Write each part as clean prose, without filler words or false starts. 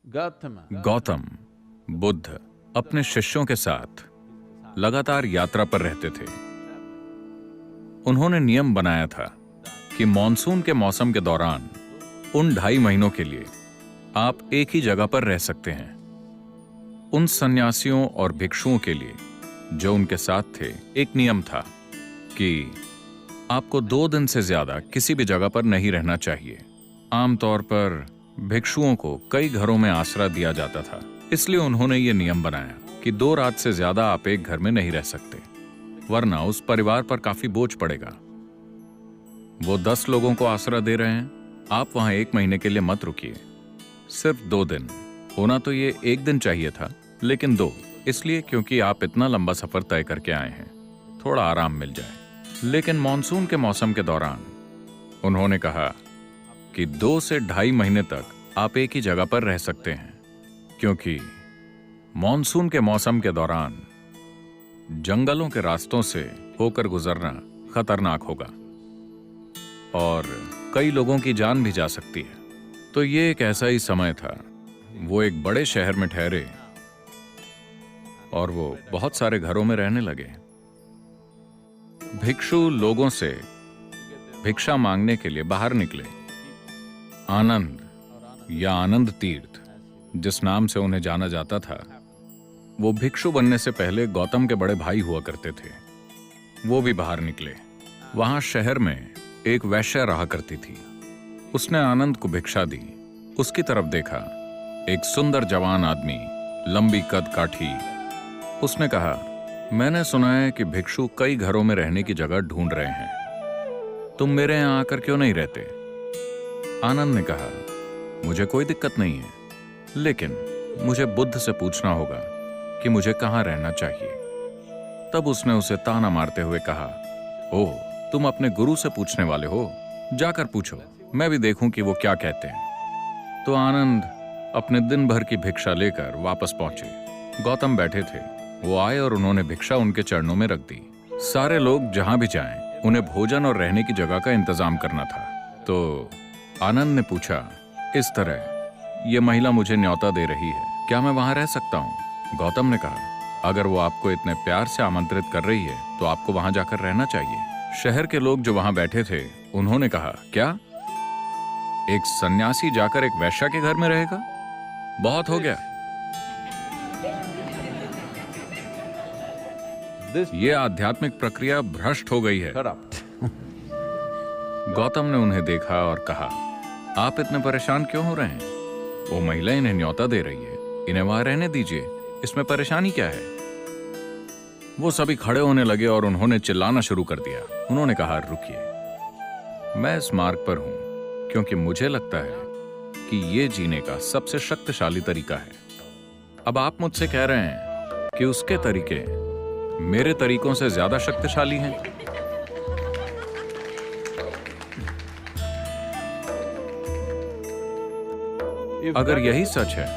गौतम बुद्ध अपने शिष्यों के साथ लगातार यात्रा पर रहते थे। उन्होंने नियम बनाया था कि मॉनसून के मौसम के दौरान उन 2.5 महीनों के लिए आप एक ही जगह पर रह सकते हैं। उन सन्यासियों और भिक्षुओं के लिए जो उनके साथ थे, एक नियम था कि आपको 2 दिन से ज्यादा किसी भी जगह पर नहीं रहना चाहिए। आमतौर पर भिक्षुओं को कई घरों में आसरा दिया जाता था, इसलिए उन्होंने ये नियम बनाया कि 2 रात से ज्यादा आप एक घर में नहीं रह सकते, वरना उस परिवार पर काफी बोझ पड़ेगा। वो 10 लोगों को आसरा दे रहे हैं, आप वहां 1 महीने के लिए मत रुकिए। सिर्फ 2 दिन। होना तो ये 1 दिन चाहिए था, लेकिन 2 इसलिए क्योंकि आप इतना लंबा सफर तय करके आए हैं, थोड़ा आराम मिल जाए। लेकिन मॉनसून के मौसम के दौरान उन्होंने कहा कि 2 से 2.5 महीने तक आप एक ही जगह पर रह सकते हैं, क्योंकि मॉनसून के मौसम के दौरान जंगलों के रास्तों से होकर गुजरना खतरनाक होगा और कई लोगों की जान भी जा सकती है। तो ये एक ऐसा ही समय था। वो एक बड़े शहर में ठहरे और वो बहुत सारे घरों में रहने लगे। भिक्षु लोगों से भिक्षा मांगने के लिए बाहर निकले। आनंद या आनंद तीर्थ, जिस नाम से उन्हें जाना जाता था, वो भिक्षु बनने से पहले गौतम के बड़े भाई हुआ करते थे। वो भी बाहर निकले। वहां शहर में एक वैश्या रहा करती थी। उसने आनंद को भिक्षा दी। उसकी तरफ देखा, एक सुंदर जवान आदमी, लंबी कद काठी। उसने कहा, मैंने सुना है कि भिक्षु कई घरों में रहने की जगह ढूंढ रहे हैं, तुम मेरे यहां आकर क्यों नहीं रहते? आनंद ने कहा, मुझे कोई दिक्कत नहीं है, लेकिन मुझे बुद्ध से पूछना होगा कि मुझे कहां रहना चाहिए। तब उसने उसे ताना मारते हुए कहा, ओह, तुम अपने गुरु से पूछने वाले हो, जाकर पूछो, मैं भी देखूं कि वो क्या कहते हैं। तो आनंद अपने दिन भर की भिक्षा लेकर वापस पहुंचे। गौतम बैठे थे। वो आए और उन्होंने भिक्षा उनके चरणों में रख दी। सारे लोग जहां भी जाएं, उन्हें भोजन और रहने की जगह का इंतजाम करना था। तो आनंद ने पूछा, इस तरह ये महिला मुझे न्योता दे रही है, क्या मैं वहां रह सकता हूं? गौतम ने कहा, अगर वो आपको इतने प्यार से आमंत्रित कर रही है तो आपको वहां जाकर रहना चाहिए। शहर के लोग जो वहां बैठे थे, उन्होंने कहा, क्या एक सन्यासी जाकर एक वैश्या के घर में रहेगा? बहुत हो गया। ये आध्यात्मिक प्रक्रिया भ्रष्ट हो गई है। गौतम ने उन्हें देखा और कहा, आप इतने परेशान क्यों हो रहे हैं? वो महिला इन्हें न्योता दे रही है, इन्हें वहां रहने दीजिए, इसमें परेशानी क्या है? वो सभी खड़े होने लगे और उन्होंने चिल्लाना शुरू कर दिया। उन्होंने कहा, रुकिए, मैं इस मार्ग पर हूं क्योंकि मुझे लगता है कि ये जीने का सबसे शक्तिशाली तरीका है। अब आप मुझसे कह रहे हैं कि उसके तरीके मेरे तरीकों से ज्यादा शक्तिशाली हैं। अगर यही सच है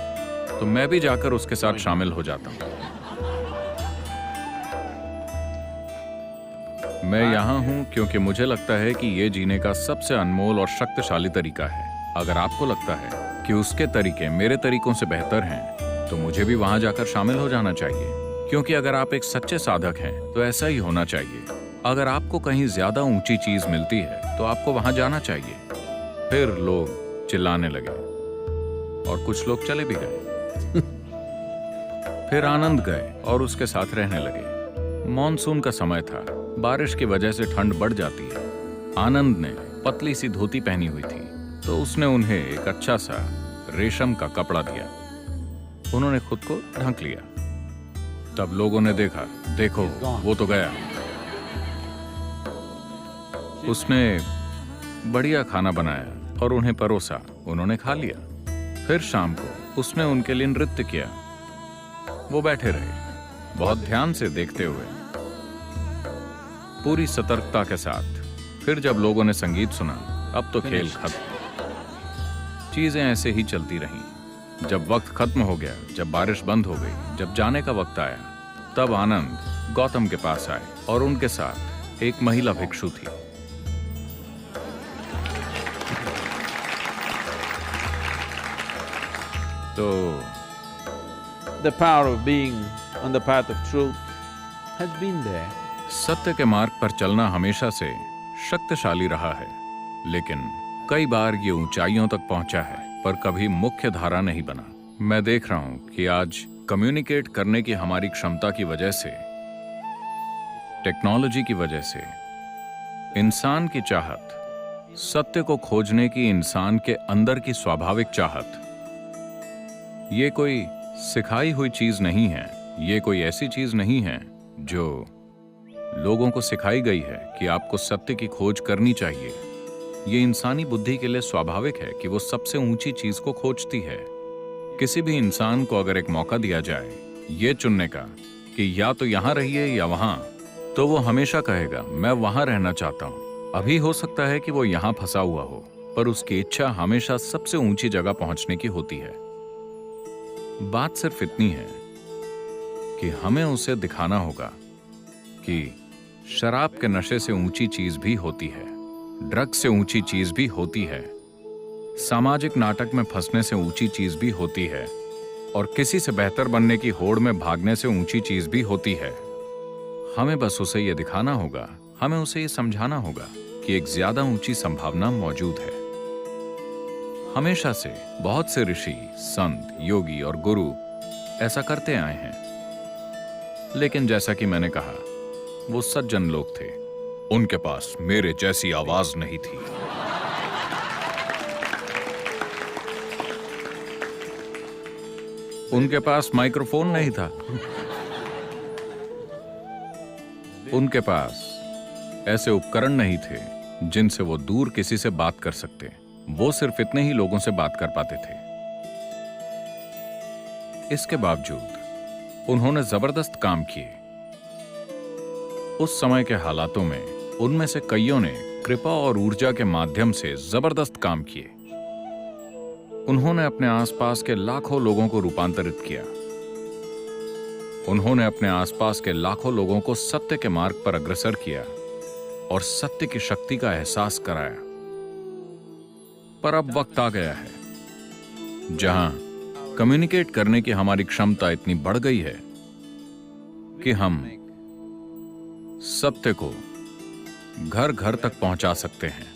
तो मैं भी जाकर उसके साथ शामिल हो जाता हूं। मैं यहां हूं क्योंकि मुझे लगता है कि यह जीने का सबसे अनमोल और शक्तिशाली तरीका है। अगर आपको लगता है कि उसके तरीके मेरे तरीकों से बेहतर हैं, तो मुझे भी वहां जाकर शामिल हो जाना चाहिए, क्योंकि अगर आप एक सच्चे साधक हैं तो ऐसा ही होना चाहिए। अगर आपको कहीं ज्यादा ऊंची चीज मिलती है तो आपको वहां जाना चाहिए। फिर लोग चिल्लाने लगे और कुछ लोग चले भी गए। फिर आनंद गए और उसके साथ रहने लगे। मॉनसून का समय था, बारिश की वजह से ठंड बढ़ जाती है। आनंद ने पतली सी धोती पहनी हुई थी, तो उसने उन्हें एक अच्छा सा रेशम का कपड़ा दिया। उन्होंने खुद को ढक लिया। तब लोगों ने देखा, देखो वो तो गया। उसने बढ़िया खाना बनाया और उन्हें परोसा। उन्होंने खा लिया। फिर शाम को उसने उनके लिए नृत्य किया। वो बैठे रहे, बहुत ध्यान से देखते हुए, पूरी सतर्कता के साथ। फिर जब लोगों ने संगीत सुना, अब तो खेल खत्म। चीजें ऐसे ही चलती रहीं। जब वक्त खत्म हो गया, जब बारिश बंद हो गई, जब जाने का वक्त आया, तब आनंद गौतम के पास आए और उनके साथ एक महिला भिक्षु थी। तो the power of being on the path of truth has been there. सत्य के मार्ग पर चलना हमेशा से शक्तिशाली रहा है, लेकिन कई बार ये ऊंचाइयों तक पहुंचा है पर कभी मुख्य धारा नहीं बना। मैं देख रहा हूं कि आज कम्युनिकेट करने की हमारी क्षमता की वजह से, टेक्नोलॉजी की वजह से, इंसान की चाहत, सत्य को खोजने की इंसान के अंदर की स्वाभाविक चाहत, ये कोई सिखाई हुई चीज नहीं है। ये कोई ऐसी चीज नहीं है जो लोगों को सिखाई गई है कि आपको सत्य की खोज करनी चाहिए। ये इंसानी बुद्धि के लिए स्वाभाविक है कि वो सबसे ऊंची चीज को खोजती है। किसी भी इंसान को अगर एक मौका दिया जाए ये चुनने का कि या तो यहां रहिए या वहां, तो वो हमेशा कहेगा मैं वहां रहना चाहता हूं। अभी हो सकता है कि वो यहां फंसा हुआ हो, पर उसकी इच्छा हमेशा सबसे ऊंची जगह पहुंचने की होती है। बात सिर्फ इतनी है कि हमें उसे दिखाना होगा कि शराब के नशे से ऊंची चीज भी होती है, ड्रग्स से ऊंची चीज भी होती है, सामाजिक नाटक में फंसने से ऊंची चीज भी होती है, और किसी से बेहतर बनने की होड़ में भागने से ऊंची चीज भी होती है। हमें बस उसे यह दिखाना होगा, हमें उसे यह समझाना होगा कि एक ज्यादा ऊंची संभावना मौजूद है। हमेशा से बहुत से ऋषि, संत, योगी और गुरु ऐसा करते आए हैं, लेकिन जैसा कि मैंने कहा, वो सज्जन लोग थे। उनके पास मेरे जैसी आवाज नहीं थी। उनके पास माइक्रोफोन नहीं था। उनके पास ऐसे उपकरण नहीं थे जिनसे वो दूर किसी से बात कर सकते। वो सिर्फ इतने ही लोगों से बात कर पाते थे। इसके बावजूद उन्होंने जबरदस्त काम किए। उस समय के हालातों में उनमें से कईयों ने कृपा और ऊर्जा के माध्यम से जबरदस्त काम किए। उन्होंने अपने आसपास के लाखों लोगों को रूपांतरित किया। उन्होंने अपने आसपास के लाखों लोगों को सत्य के मार्ग पर अग्रसर किया और सत्य की शक्ति का एहसास कराया। पर अब वक्त आ गया है जहां कम्युनिकेट करने की हमारी क्षमता इतनी बढ़ गई है कि हम सत्य को घर घर तक पहुंचा सकते हैं।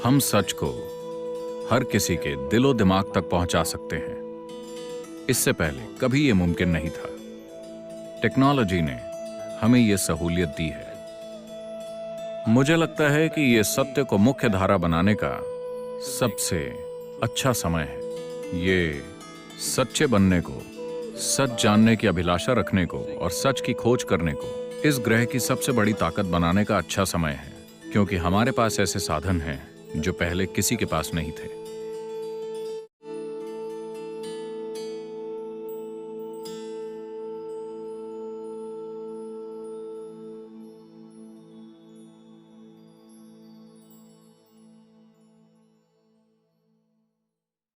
हम सच को हर किसी के दिलो दिमाग तक पहुंचा सकते हैं। इससे पहले कभी यह मुमकिन नहीं था। टेक्नोलॉजी ने हमें यह सहूलियत दी है। मुझे लगता है कि यह सत्य को मुख्य धारा बनाने का सबसे अच्छा समय है। ये सच्चे बनने को, सच जानने की अभिलाषा रखने को और सच की खोज करने को इस ग्रह की सबसे बड़ी ताकत बनाने का अच्छा समय है, क्योंकि हमारे पास ऐसे साधन हैं जो पहले किसी के पास नहीं थे।